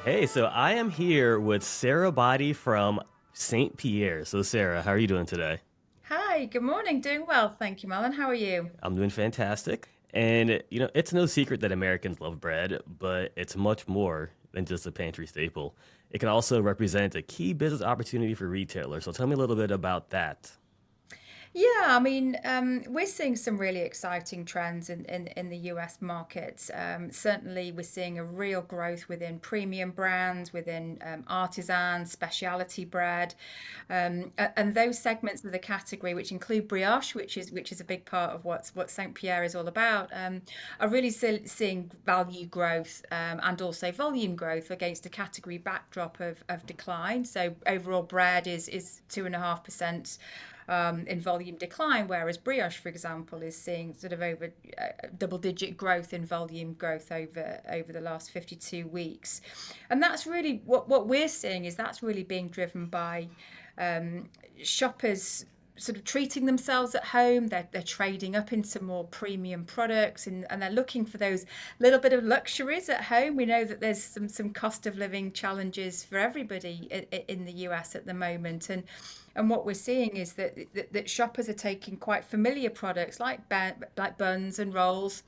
Hey, so I am here with Sarah Boddy from St. Pierre. So, Sarah, how are you doing today? Hi, good morning. Doing well, thank you, Marlon. How are you? I'm doing fantastic. And, it's no secret that Americans love bread, but it's much more than just a pantry staple. It can also represent a key business opportunity for retailers. So, tell me a little bit about that. Yeah, we're seeing some really exciting trends in the US market. Certainly, we're seeing a real growth within premium brands, within artisan, specialty bread, and those segments of the category, which include brioche, which is a big part of what Saint Pierre is all about, are really seeing value growth and also volume growth against a category backdrop of decline. So overall, bread is 2.5% in volume decline, whereas brioche, for example, is seeing sort of over double-digit growth in volume growth over the last 52 weeks. And that's really what we're seeing is that's really being driven by shoppers sort of treating themselves at home. They're trading up into more premium products and they're looking for those little bit of luxuries at home. We know that there's some cost of living challenges for everybody in the US at the moment, and what we're seeing is that shoppers are taking quite familiar products like buns and rolls,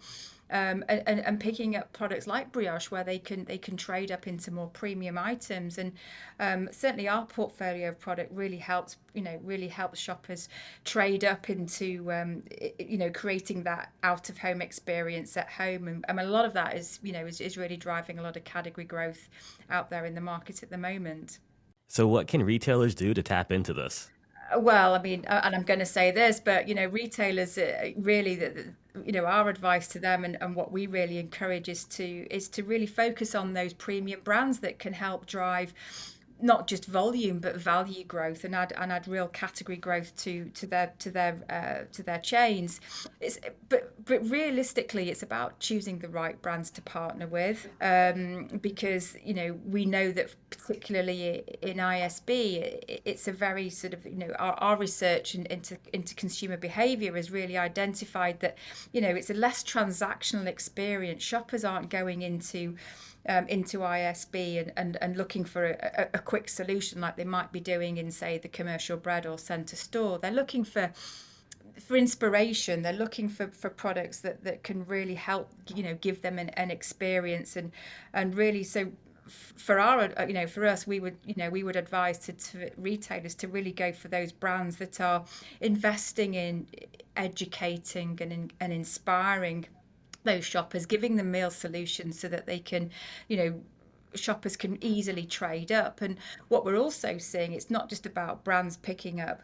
and picking up products like brioche where they can trade up into more premium items. And certainly our portfolio of product really helps shoppers trade up into creating that out of home experience at home. And a lot of that is really driving a lot of category growth out there in the market at the moment. So, what can retailers do to tap into this? Well, and I'm going to say this, but retailers really, our advice to them and what we really encourage is to really focus on those premium brands that can help drive not just volume but value growth and add real category growth to their chains. But realistically, it's about choosing the right brands to partner with, because we know that particularly in ISB, it's a very sort of our research into consumer behavior has really identified that it's a less transactional experience. Shoppers aren't going into ISB and looking for a quick solution like they might be doing in, say, the commercial bread or centre store. They're looking for inspiration. They're looking for products that can really help, give them an experience and really so for us, we would advise to retailers to really go for those brands that are investing in educating and inspiring those shoppers, giving them meal solutions so that they can, you know, shoppers can easily trade up. And what we're also seeing, it's not just about brands picking up,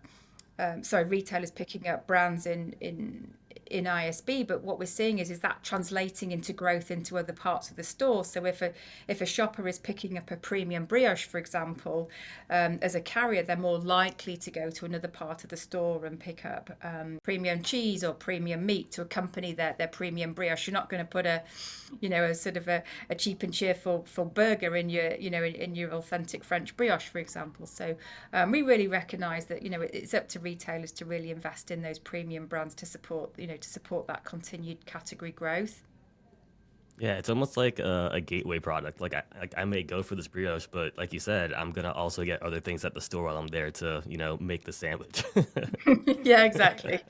sorry, retailers picking up brands in ISB, but what we're seeing is that translating into growth into other parts of the store. So if a shopper is picking up a premium brioche, for example, as a carrier, they're more likely to go to another part of the store and pick up premium cheese or premium meat to accompany their premium brioche. You're not going to put a sort of a cheap and cheerful full burger in your authentic French brioche, for example. So we really recognise that it's up to retailers to really invest in those premium brands to support that continued category growth. Yeah, it's almost like a gateway product. Like I may go for this brioche, but like you said, I'm gonna also get other things at the store while I'm there to, make the sandwich. Yeah, exactly.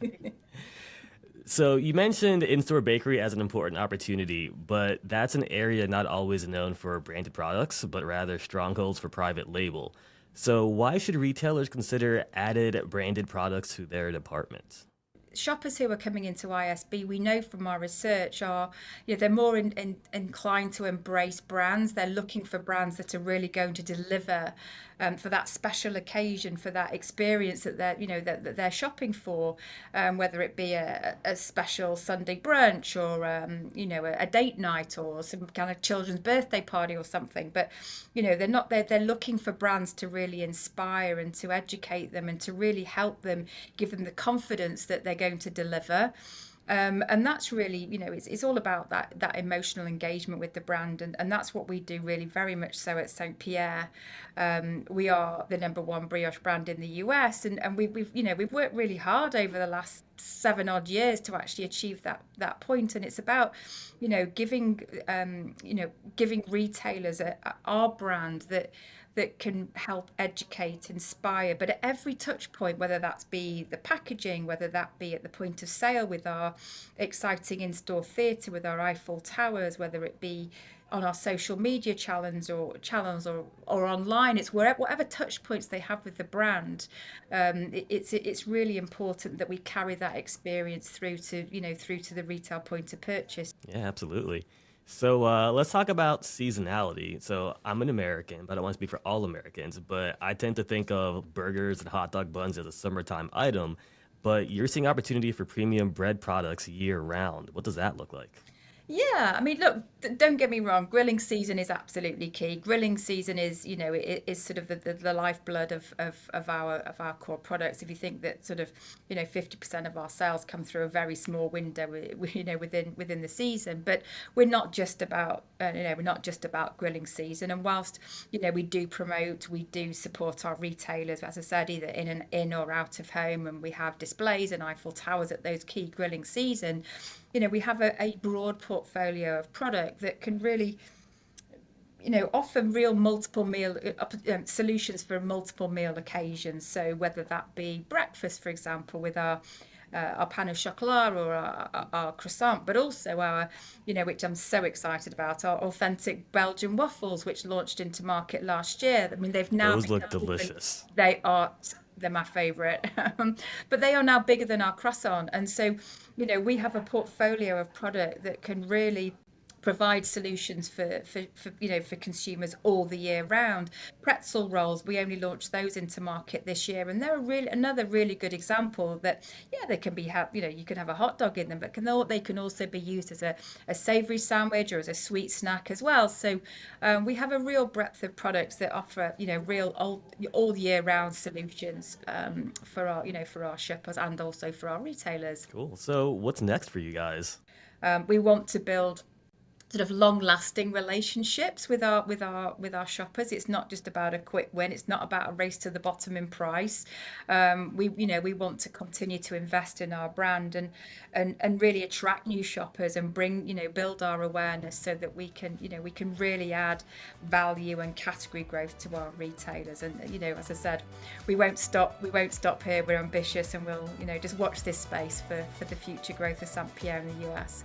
So you mentioned in-store bakery as an important opportunity, but that's an area not always known for branded products, but rather strongholds for private label. So why should retailers consider added branded products to their departments? Shoppers who are coming into ISB, we know from our research, they're more inclined to embrace brands. They're looking for brands that are really going to deliver for that special occasion, for that experience that they're shopping for, whether it be a special Sunday brunch or a date night or some kind of children's birthday party or something. But they're looking for brands to really inspire and to educate them and to really help them, give them the confidence that they're going to deliver. And that's really, it's all about that emotional engagement with the brand, and that's what we do really very much so at St. Pierre. We are the number one brioche brand in the US, and we've worked really hard over the last 7 odd years to actually achieve that point. And it's about, giving giving retailers our brand that can help educate, inspire, but at every touch point, whether that's be the packaging, whether that be at the point of sale with our exciting in-store theatre with our Eiffel Towers, whether it be on our social media channels or online, it's whatever touch points they have with the brand. It's really important that we carry that experience through to the retail point of purchase. Yeah, absolutely. So let's talk about seasonality. So I'm an American, but I don't want to speak for all Americans. But I tend to think of burgers and hot dog buns as a summertime item. But you're seeing opportunity for premium bread products year round. What does that look like? Yeah, I mean, look, don't get me wrong. Grilling season is absolutely key. Grilling season is, it is sort of the lifeblood of our core products. If you think that sort of, 50% of our sales come through a very small window, within the season. But we're not just about grilling season. And whilst, we do support our retailers, as I said, either in or out of home, and we have displays and Eiffel Towers at those key grilling season. We have a broad portfolio of product that can really, offer real multiple meal solutions for multiple meal occasions. So whether that be breakfast, for example, with our pain au chocolat or our croissant, but also which I'm so excited about, our authentic Belgian waffles, which launched into market last year. I mean, they've now Those look become even, delicious. they are, they're my favorite, but they are now bigger than our croissant. And so, we have a portfolio of product that can really provide solutions for consumers all the year round. Pretzel rolls, we only launched those into market this year, and they're another really good example that, yeah, they can be you can have a hot dog in them, but they can also be used as a savory sandwich or as a sweet snack as well. So we have a real breadth of products that offer, real all year round solutions, for our shoppers and also for our retailers. Cool. So what's next for you guys? We want to build sort of long lasting relationships with our shoppers. It's not just about a quick win. It's not about a race to the bottom in price. We want to continue to invest in our brand and really attract new shoppers and build our awareness so that we can really add value and category growth to our retailers. And as I said, we won't stop here. We're ambitious, and we'll just watch this space for the future growth of St. Pierre in the US.